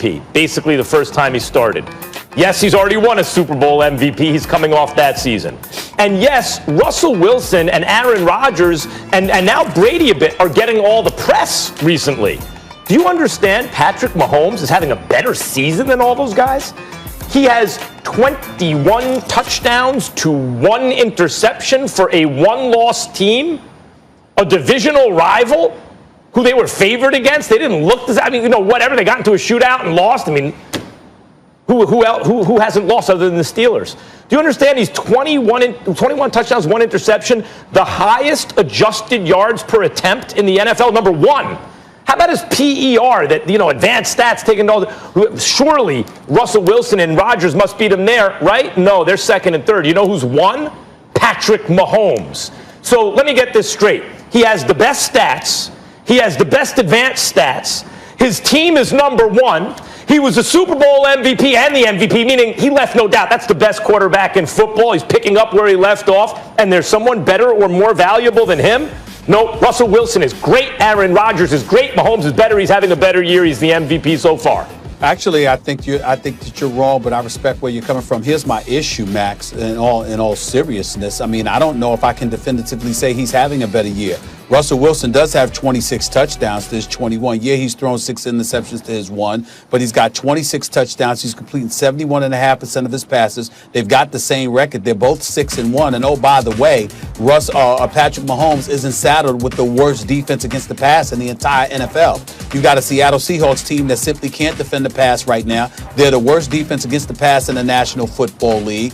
MVP, basically the first time he started. Yes, he's already won a Super Bowl MVP. He's coming off that season. And yes, Russell Wilson and Aaron Rodgers and now Brady a bit are getting all the press recently. Do you understand Patrick Mahomes is having a better season than all those guys? He has 21 touchdowns to 1 interception for a one-loss team, a divisional rival who they were favored against. They didn't look, whatever. They got into a shootout and lost. I mean, who hasn't lost other than the Steelers? Do you understand he's 21 touchdowns, 1 interception, the highest adjusted yards per attempt in the NFL, number 1. How about his PER, that, advanced stats taken all surely Russell Wilson and Rodgers must beat him there, right? No, they're second and third. You know who's won? Patrick Mahomes. So let me get this straight. He has the best stats. He has the best advanced stats. His team is number 1. He was the Super Bowl MVP and the MVP, meaning he left no doubt. That's the best quarterback in football. He's picking up where he left off, and there's someone better or more valuable than him? No, Russell Wilson is great. Aaron Rodgers is great. Mahomes is better. He's having a better year. He's the MVP so far. Actually, I think that you're wrong, but I respect where you're coming from. Here's my issue, Max, in all seriousness. I mean, I don't know if I can definitively say he's having a better year. Russell Wilson does have 26 touchdowns to his 21. Yeah, he's thrown 6 interceptions to his 1, but he's got 26 touchdowns. He's completing 71.5% of his passes. They've got the same record. They're both 6-1. And oh, by the way, Patrick Mahomes isn't saddled with the worst defense against the pass in the entire NFL. You've got a Seattle Seahawks team that simply can't defend the pass right now. They're the worst defense against the pass in the National Football League.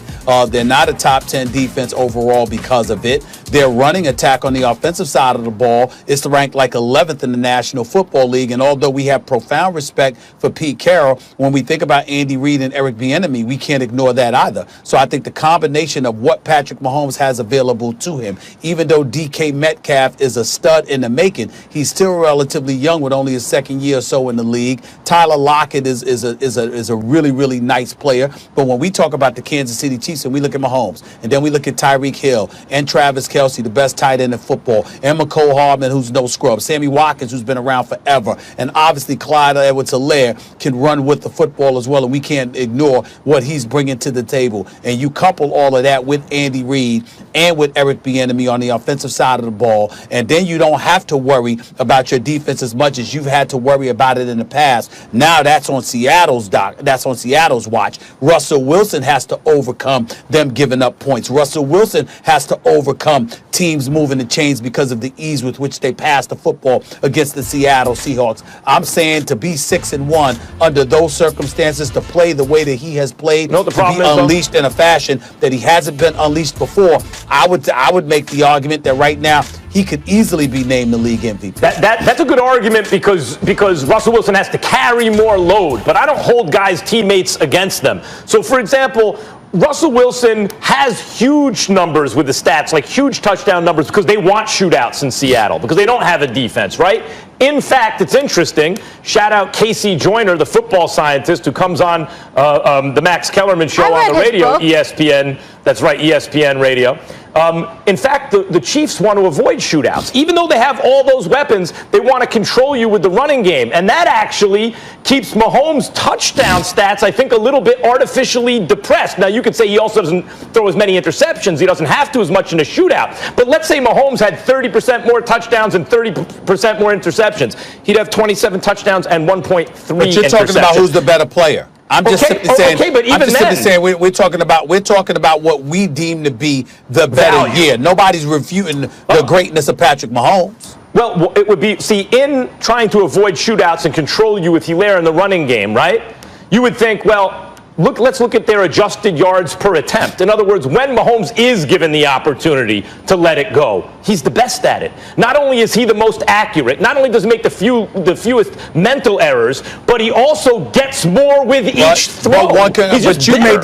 They're not a top 10 defense overall because of it. Their running attack on the offensive side of the ball is ranked like 11th in the National Football League. And although we have profound respect for Pete Carroll, when we think about Andy Reid and Eric Bieniemy, we can't ignore that either. So I think the combination of what Patrick Mahomes has available to him, even though DK Metcalf is a stud in the making, he's still relatively young with only his second year or so in the league. Tyler Lockett is a really, really nice player. But when we talk about the Kansas City Chiefs and we look at Mahomes, and then we look at Tyreek Hill and Travis Kelce, the best tight end in football, and McCole Hardman, who's no scrub, Sammy Watkins, who's been around forever, and obviously Clyde Edwards-Helaire can run with the football as well, and we can't ignore what he's bringing to the table. And you couple all of that with Andy Reid and with Eric Bieniemy on the offensive side of the ball, and then you don't have to worry about your defense as much as you've had to worry about it in the past. Now that's on Seattle's watch. Russell Wilson has to overcome them giving up points. Russell Wilson has to overcome teams moving the chains because of the ease with which they pass the football against the Seattle Seahawks. I'm saying to be 6-1 under those circumstances, to play the way that he has played, to be unleashed in a fashion that he hasn't been unleashed before, I would make the argument that right now he could easily be named the league MVP. That's a good argument because Russell Wilson has to carry more load, but I don't hold guys' teammates against them. So, for example, Russell Wilson has huge numbers with the stats, like huge touchdown numbers, because they want shootouts in Seattle, because they don't have a defense, right? In fact, it's interesting. Shout out Casey Joyner, the football scientist who comes on the Max Kellerman show on the radio, ESPN. That's right, ESPN radio. In fact, the Chiefs want to avoid shootouts. Even though they have all those weapons, they want to control you with the running game. And that actually keeps Mahomes' touchdown stats, I think, a little bit artificially depressed. Now, you could say he also doesn't throw as many interceptions. He doesn't have to as much in a shootout. But let's say Mahomes had 30% more touchdowns and 30% more interceptions. He'd have 27 touchdowns and 1.3 interceptions. But you're talking about who's the better player. I'm just simply saying. Okay, but even then, we're talking about what we deem to be the better year. Nobody's refuting the greatness of Patrick Mahomes. Well, it would be, in trying to avoid shootouts and control you with Helaire in the running game, right? You would think, well, let's look at their adjusted yards per attempt. In other words, when Mahomes is given the opportunity to let it go, he's the best at it. Not only is he the most accurate, not only does he make the fewest mental errors, but he also gets more with each throw. But you made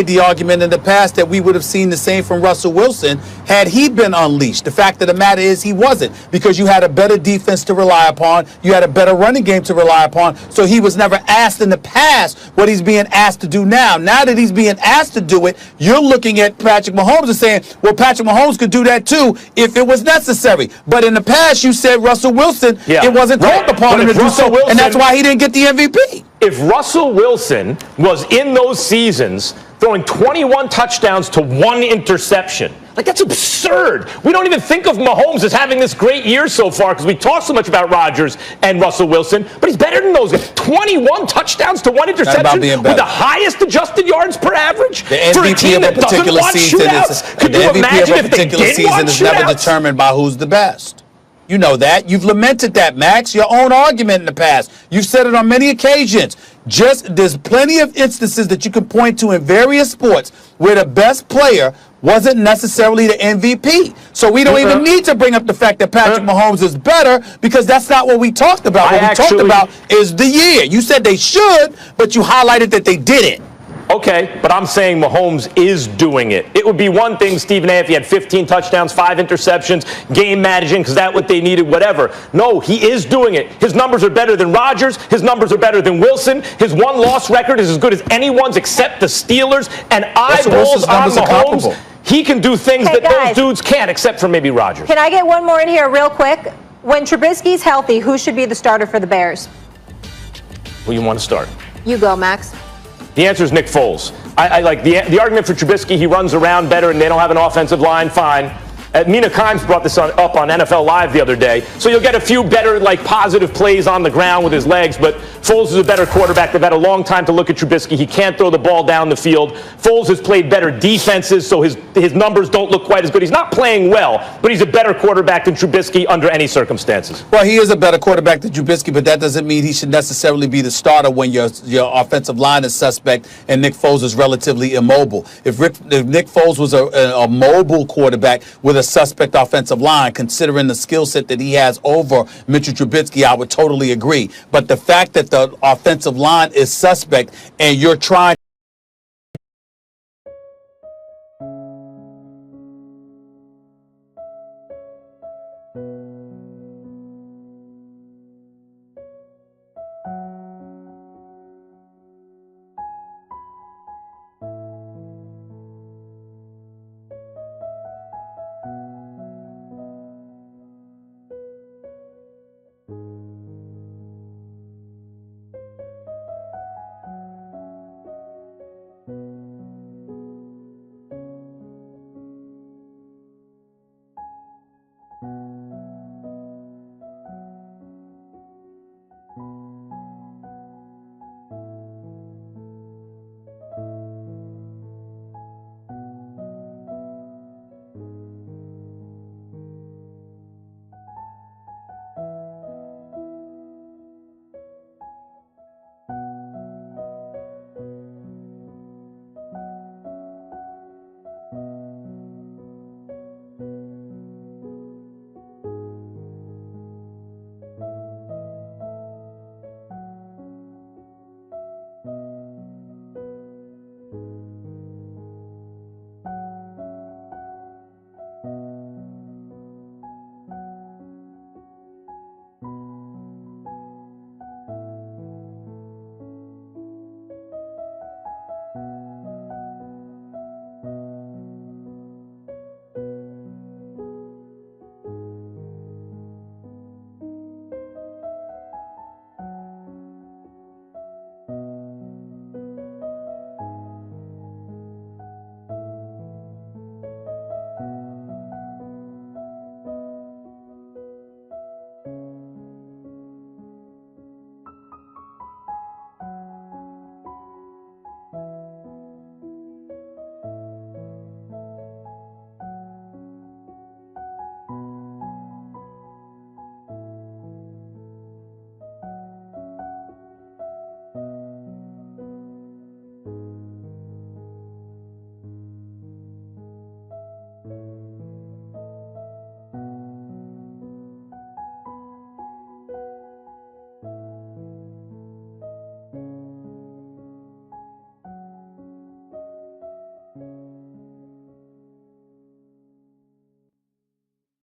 the argument in the past that we would have seen the same from Russell Wilson had he been unleashed. The fact of the matter is he wasn't, because you had a better defense to rely upon, you had a better running game to rely upon, so he was never asked in the past what he's being being asked to do now. Now that he's being asked to do it, you're looking at Patrick Mahomes and saying, well, Patrick Mahomes could do that too if it was necessary. But in the past, you said Russell Wilson, it wasn't called upon him to do so, and that's why he didn't get the MVP. If Russell Wilson was in those seasons throwing 21 touchdowns to 1 interception, like, that's absurd. We don't even think of Mahomes as having this great year so far because we talk so much about Rodgers and Russell Wilson, but he's better than those guys. 21 touchdowns to 1 interception with the highest adjusted yards per average. The MVP of a particular season is never determined by who's the best. You know that. You've lamented that, Max. Your own argument in the past. You've said it on many occasions. There's plenty of instances that you can point to in various sports where the best player wasn't necessarily the MVP. So we don't even need to bring up the fact that Patrick Mahomes is better because that's not what we talked about. What we talked about is the year. You said they should, but you highlighted that they didn't. Okay, but I'm saying Mahomes is doing it. It would be one thing, Stephen A., if he had 15 touchdowns, 5 interceptions, game managing, because that's what they needed, whatever. No, he is doing it. His numbers are better than Rodgers. His numbers are better than Wilson. His one-loss record is as good as anyone's except the Steelers. And eyeballs on Mahomes, he can do things that those dudes can't, except for maybe Rodgers. Can I get one more in here real quick? When Trubisky's healthy, who should be the starter for the Bears? Who you want to start? You go, Max. The answer is Nick Foles. I like the argument for Trubisky. He runs around better and they don't have an offensive line. Fine. Mina Kimes brought this up on NFL Live the other day. So you'll get a few better, positive plays on the ground with his legs, but Foles is a better quarterback. They've had a long time to look at Trubisky. He can't throw the ball down the field. Foles has played better defenses, so his numbers don't look quite as good. He's not playing well, but he's a better quarterback than Trubisky under any circumstances. Well, he is a better quarterback than Trubisky, but that doesn't mean he should necessarily be the starter when your offensive line is suspect and Nick Foles is relatively immobile. If Nick Foles was a mobile quarterback with a suspect offensive line, considering the skill set that he has over Mitchell Trubisky, I would totally agree. But the fact that the offensive line is suspect and you're trying